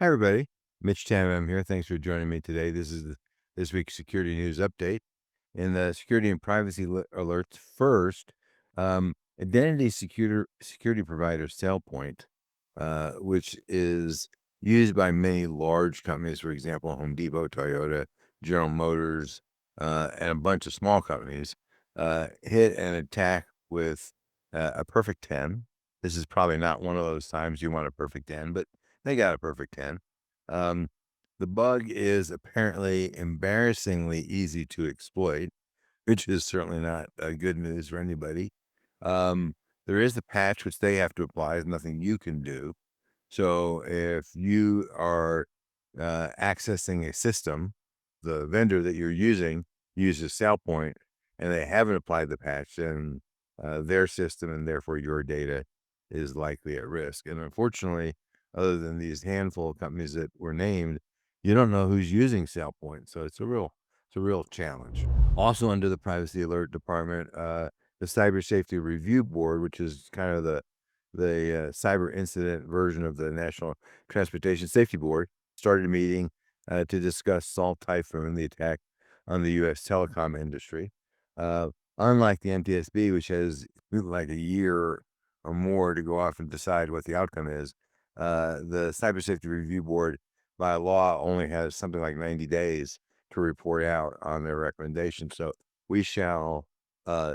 Hi, everybody. Mitch Tam here. Thanks for joining me today. This week's security news update. In the security and privacy alerts, first, identity security provider SailPoint, which is used by many large companies, for example, Home Depot, Toyota, General Motors, and a bunch of small companies, hit an attack with a perfect 10. This is probably not one of those times you want a perfect 10, but they got a perfect 10. Um, the bug is apparently embarrassingly easy to exploit, which is certainly not good news for anybody. Um, there is a patch which they have to apply. There's nothing you can do. So if you are accessing a system, the vendor that you're using uses SailPoint, and they haven't applied the patch, then their system and therefore your data is likely at risk. And unfortunately, other than these handful of companies that were named, you don't know who's using SailPoint, so it's a real challenge. Also, under the privacy alert department, the Cyber Safety Review Board, which is kind of the cyber incident version of the National Transportation Safety Board, started a meeting to discuss Salt Typhoon, the attack on the U.S. telecom industry. Uh, Unlike the NTSB, which has like a year or more to go off and decide what the outcome is, the Cyber Safety Review Board, by law, only has something like 90 days to report out on their recommendation. So we shall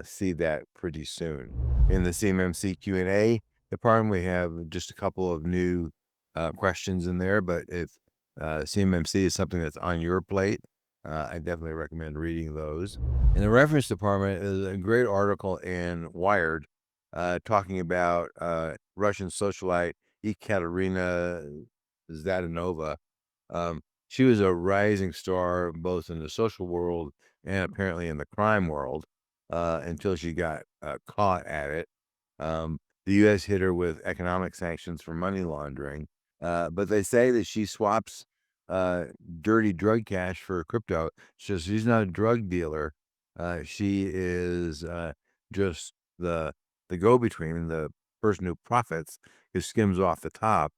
see that pretty soon. In the CMMC Q&A department, we have just a couple of new questions in there, but if CMMC is something that's on your plate, I definitely recommend reading those. In the reference department is a great article in Wired talking about Russian socialite Ekaterina Zadanova. She was a rising star both in the social world and apparently in the crime world until she got caught at it. The U.S. hit her with economic sanctions for money laundering, but they say that she swaps uh, dirty drug cash for crypto. So she's not a drug dealer. She is just the go-between, the person who profits, who skims off the top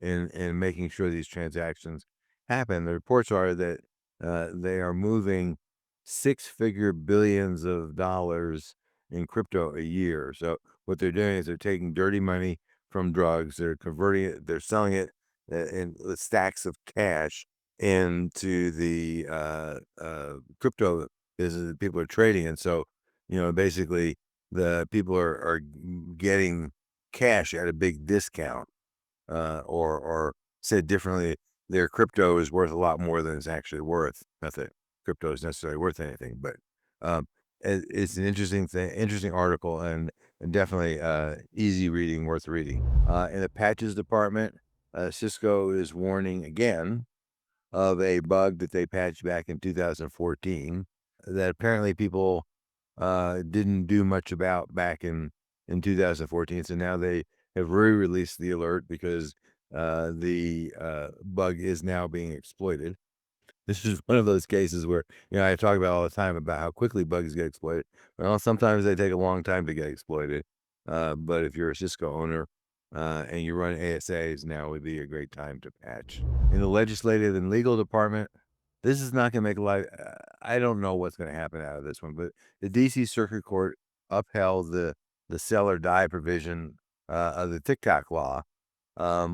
in making sure these transactions happen. The reports are that they are moving six-figure billions of dollars in crypto a year. So what they're doing is they're taking dirty money from drugs, they're converting it, they're selling it in stacks of cash into the crypto business that people are trading. And so, basically the people are getting cash at a big discount, or said differently, their crypto is worth a lot more than it's actually worth. Not that crypto is necessarily worth anything, but um, it's an interesting thing, interesting article, and definitely easy reading, worth reading. In the patches department, Cisco is warning again of a bug that they patched back in 2014 that apparently people didn't do much about back in 2014. So now they have re-released the alert because the bug is now being exploited. This is one of those cases where, I talk about all the time about how quickly bugs get exploited. Well, sometimes they take a long time to get exploited. But if you're a Cisco owner and you run ASAs, now would be a great time to patch. In the legislative and legal department, this is not going to make a lot. I don't know what's going to happen out of this one, but the D.C. Circuit Court upheld the sell or die provision of the TikTok law,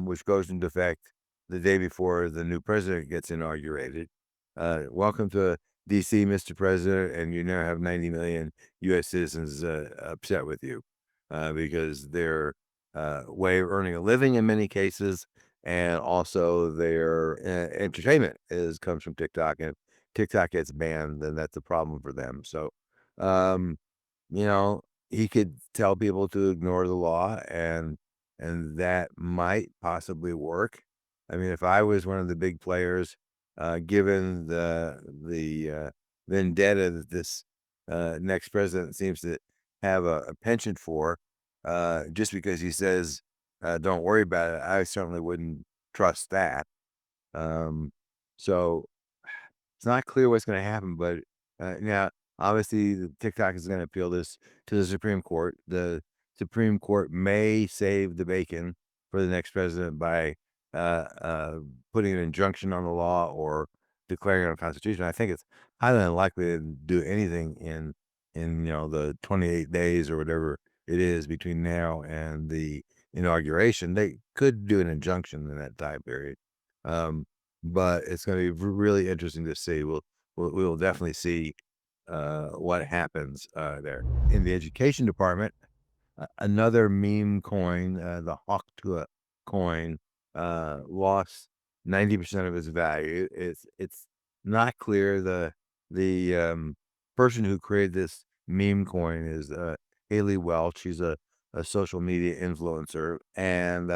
which goes into effect the day before the new president gets inaugurated. Welcome to D.C., Mr. President, and you now have 90 million U.S. citizens upset with you because their way of earning a living in many cases, and also their entertainment comes from TikTok, and TikTok gets banned, then that's a problem for them. So, um, you know, he could tell people to ignore the law, and that might possibly work. I mean, if I was one of the big players, given the vendetta that this next president seems to have a penchant for, just because he says, "Don't worry about it," I certainly wouldn't trust that. Um, so it's not clear what's going to happen, but now obviously the TikTok is going to appeal this to the Supreme Court. The Supreme Court may save the bacon for the next president by putting an injunction on the law or declaring it unconstitutional. I think it's highly unlikely to do anything in the 28 days or whatever it is between now and the inauguration. They could do an injunction in that time period, um, but it's going to be really interesting to see. We'll definitely see what happens there in the education department. Another meme coin, the Hocktua coin, lost 90% of its value. It's not clear. The person who created this meme coin is Haley Welch. She's a social media influencer, and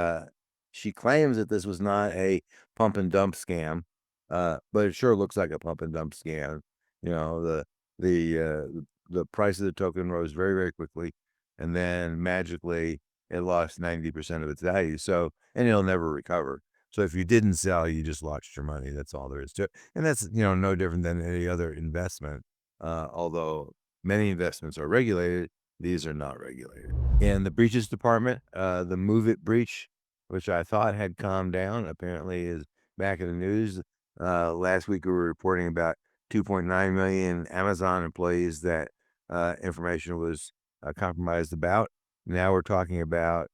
she claims that this was not a pump and dump scam, but it sure looks like a pump and dump scam. You know, the price of the token rose very, very quickly, and then magically it lost 90% of its value. So, and it'll never recover. So if you didn't sell, you just lost your money. That's all there is to it. And that's, no different than any other investment. Although many investments are regulated, these are not regulated. In the breaches department, the MoveIt breach, which I thought had calmed down, apparently is back in the news. Last week we were reporting about 2.9 million Amazon employees that information was compromised about. Now we're talking about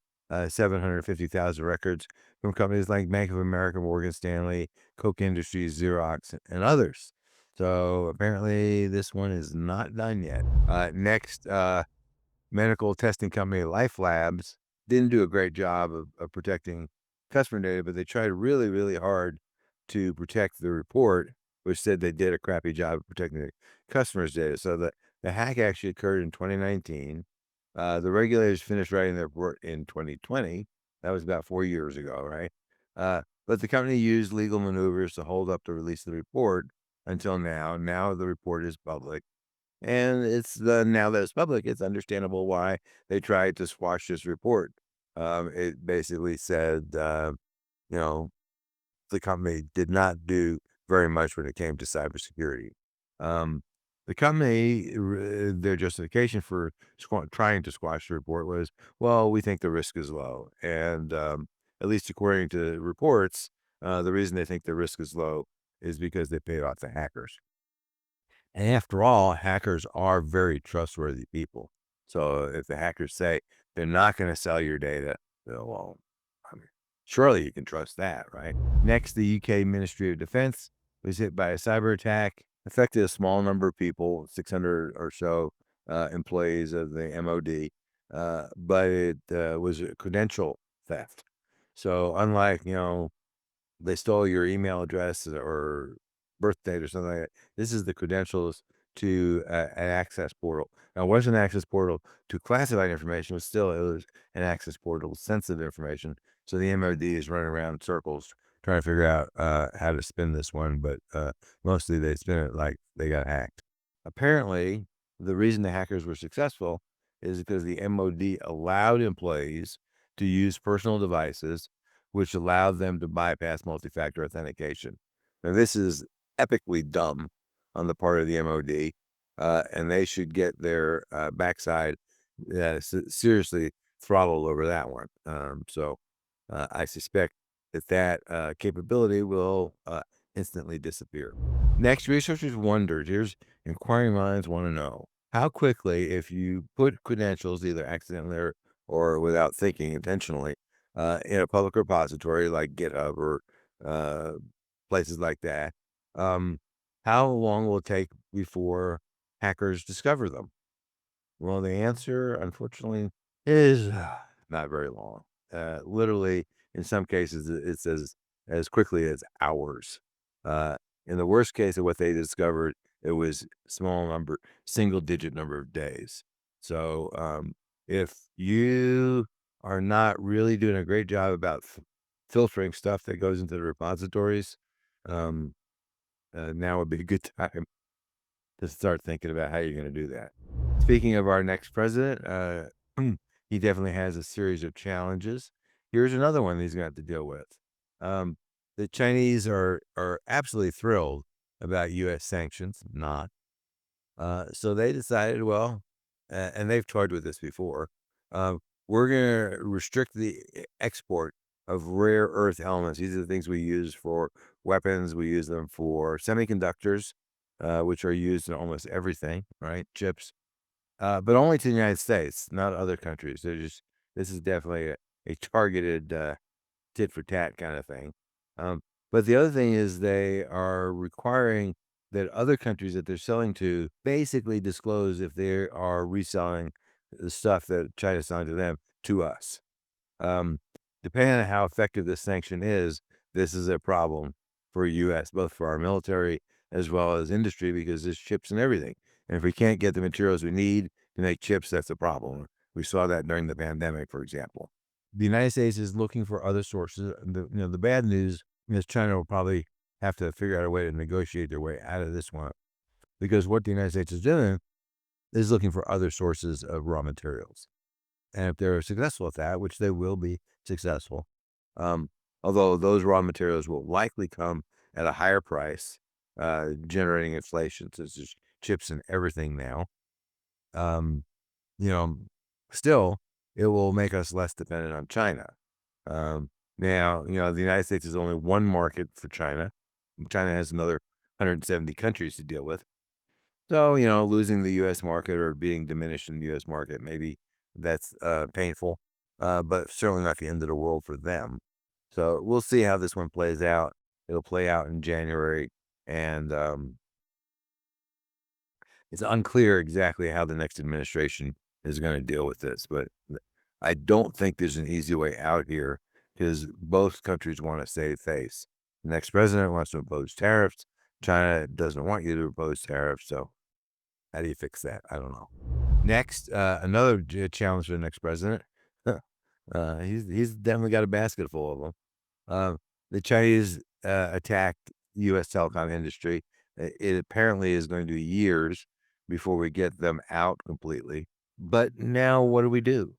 750,000 records from companies like Bank of America, Morgan Stanley, Coke Industries, Xerox, and others. So apparently this one is not done yet. Next, medical testing company Life Labs didn't do a great job of protecting customer data, but they tried really, really hard to protect the report, which said they did a crappy job of protecting the customer's data. So the hack actually occurred in 2019. The regulators finished writing the report in 2020. That was about 4 years ago, right? But the company used legal maneuvers to hold up the release of the report until now. Now the report is public. And now that it's public, it's understandable why they tried to squash this report. It basically said, you know, the company did not do very much when it came to cybersecurity. Um, the company, their justification for trying to squash the report was, well, we think the risk is low. And at least according to reports, the reason they think the risk is low is because they paid off the hackers. And after all, hackers are very trustworthy people. So if the hackers say they're not going to sell your data, well, I mean, surely you can trust that, right? Next, the UK Ministry of Defense was hit by a cyber attack, affected a small number of people, 600 or so employees of the MOD, but it was a credential theft. So unlike, they stole your email address or birth date or something like that. This is the credentials to an access portal. Now, it wasn't an access portal to classified information, but still it was an access portal to sensitive information. So the MOD is running around in circles trying to figure out how to spin this one, but mostly they spin it like they got hacked. Apparently, the reason the hackers were successful is because the MOD allowed employees to use personal devices which allowed them to bypass multi-factor authentication. Now, this is epically dumb on the part of the MOD, and they should get their backside seriously throttled over that one. So I suspect that capability will instantly disappear. Next, researchers wondered, here's inquiring minds want to know, how quickly, if you put credentials, either accidentally or without thinking intentionally, in a public repository like GitHub or uh, places like that, um, how long will it take before hackers discover them? Well, the answer, unfortunately, is not very long. Literally, in some cases, it's as quickly as hours. Uh, in the worst case of what they discovered, it was single digit number of days. So if you are not really doing a great job about filtering stuff that goes into the repositories, um, now would be a good time to start thinking about how you're going to do that. Speaking of our next president, he definitely has a series of challenges. Here's another one he's going to have to deal with. Um, the Chinese are absolutely thrilled about U.S. sanctions, not. So they decided, well, and they've toyed with this before. We're going to restrict the export of rare earth elements. These are the things we use for weapons. We use them for semiconductors, which are used in almost everything, right? Chips, but only to the United States, not other countries. This is definitely a targeted tit for tat kind of thing. Um, but the other thing is they are requiring that other countries that they're selling to basically disclose if they are reselling the stuff that China's selling to them to us. Um, Depending on how effective this sanction is, this is a problem for U.S., both for our military as well as industry, because there's chips and everything. And if we can't get the materials we need to make chips, that's a problem. We saw that during the pandemic, for example. The United States is looking for other sources. The bad news is China will probably have to figure out a way to negotiate their way out of this one, because what the United States is doing is looking for other sources of raw materials. And if they're successful at that, which they will be successful, um, although those raw materials will likely come at a higher price, generating inflation, since there's chips and everything now. Um, you know, Still, it will make us less dependent on China. Now, the United States is only one market for China. China has another 170 countries to deal with. So, losing the U.S. market or being diminished in the U.S. market, maybe that's painful, but certainly not the end of the world for them. So we'll see how this one plays out. It'll play out in January, and it's unclear exactly how the next administration is going to deal with this. But I don't think there's an easy way out here, because both countries want to save face. The next president wants to impose tariffs. China doesn't want you to impose tariffs. So how do you fix that? I don't know. Next, another challenge for the next president. He's definitely got a basket full of them. The Chinese attacked U.S. telecom industry. It apparently is going to be years before we get them out completely. But now, what do we do?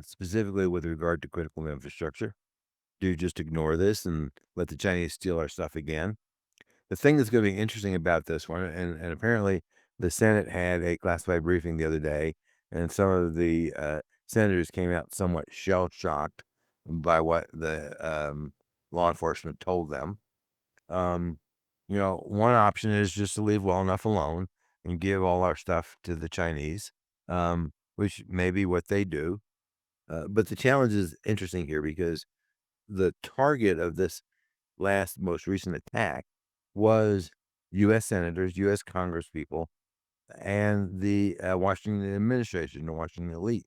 Specifically with regard to critical infrastructure, do you just ignore this and let the Chinese steal our stuff again? The thing that's going to be interesting about this one, and apparently the Senate had a classified briefing the other day, and some of the senators came out somewhat shell shocked by what the law enforcement told them. Um, one option is just to leave well enough alone and give all our stuff to the Chinese, which may be what they do. But the challenge is interesting here, because the target of this most recent attack was U.S. senators, U.S. congresspeople, and the Washington administration, the Washington elite.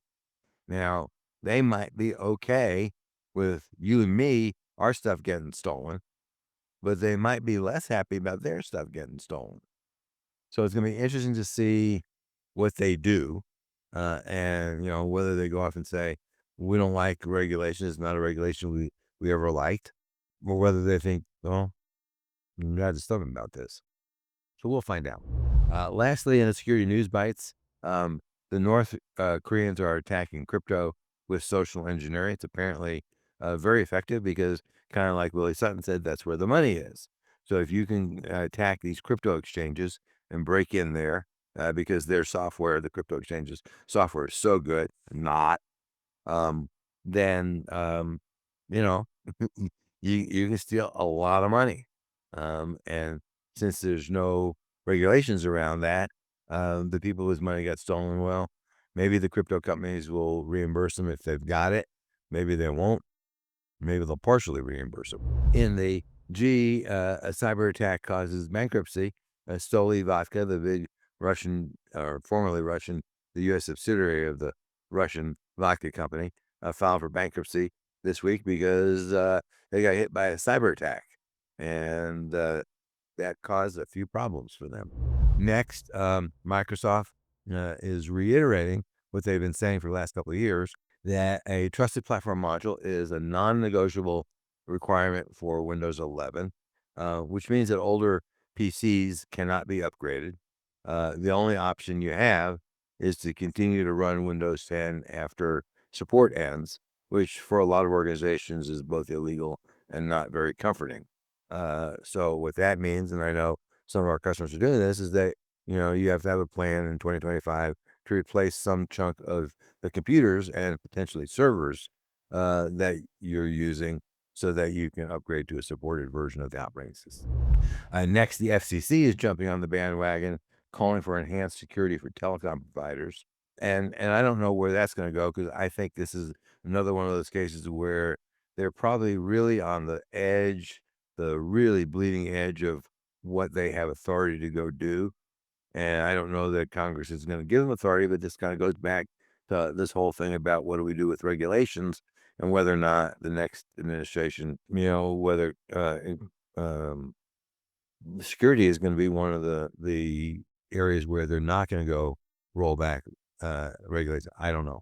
Now, they might be okay with you and me, our stuff getting stolen, but they might be less happy about their stuff getting stolen. So it's going to be interesting to see what they do, and whether they go off and say, we don't like regulation, it's not a regulation we ever liked, or whether they think, well, we got to do something about this. So we'll find out. Lastly, in the security news bites, the North Koreans are attacking crypto with social engineering. It's apparently very effective, because, kind of like Willie Sutton said, that's where the money is. So if you can attack these crypto exchanges and break in there, because their software, the crypto exchanges software, is so good, not, then you know you can steal a lot of money. And since there's no regulations around that, the people whose money got stolen, well, maybe the crypto companies will reimburse them if they've got it. Maybe they won't. Maybe they'll partially reimburse them. In the a cyber attack causes bankruptcy. Stoli Vodka, the big Russian, or formerly Russian, the U.S. subsidiary of the Russian vodka company, filed for bankruptcy this week, because they got hit by a cyber attack, and that caused a few problems for them. Next, Microsoft is reiterating what they've been saying for the last couple of years, that a trusted platform module is a non-negotiable requirement for Windows 11, which means that older PCs cannot be upgraded. The only option you have is to continue to run Windows 10 after support ends, which for a lot of organizations is both illegal and not very comforting. So what that means, and I know some of our customers are doing this, is that you have to have a plan in 2025 to replace some chunk of the computers and potentially servers that you're using so that you can upgrade to a supported version of the operating system. Next, the FCC is jumping on the bandwagon, calling for enhanced security for telecom providers. And I don't know where that's going to go, because I think this is another one of those cases where they're probably really on the edge, the really bleeding edge of what they have authority to go do. And I don't know that Congress is going to give them authority, but this kind of goes back to this whole thing about what do we do with regulations, and whether or not the next administration, whether um, security is going to be one of the areas where they're not going to go roll back regulations. I don't know.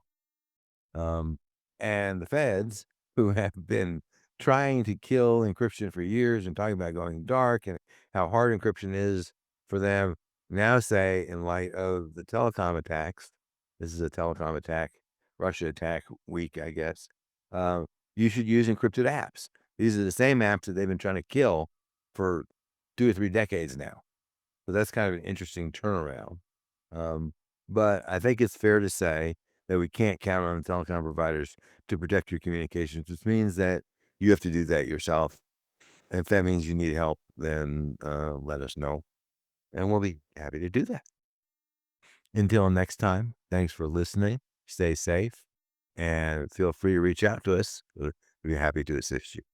Um, and the feds, who have been trying to kill encryption for years and talking about going dark and how hard encryption is for them, now say, in light of the telecom attacks, this is a telecom attack, Russia attack week, I guess, you should use encrypted apps. These are the same apps that they've been trying to kill for 2 or 3 decades now. So that's kind of an interesting turnaround. Um, but I think it's fair to say that we can't count on the telecom providers to protect your communications, which means that you have to do that yourself. And if that means you need help, then let us know, and we'll be happy to do that. Until next time, thanks for listening. Stay safe, and feel free to reach out to us. We'll be happy to assist you.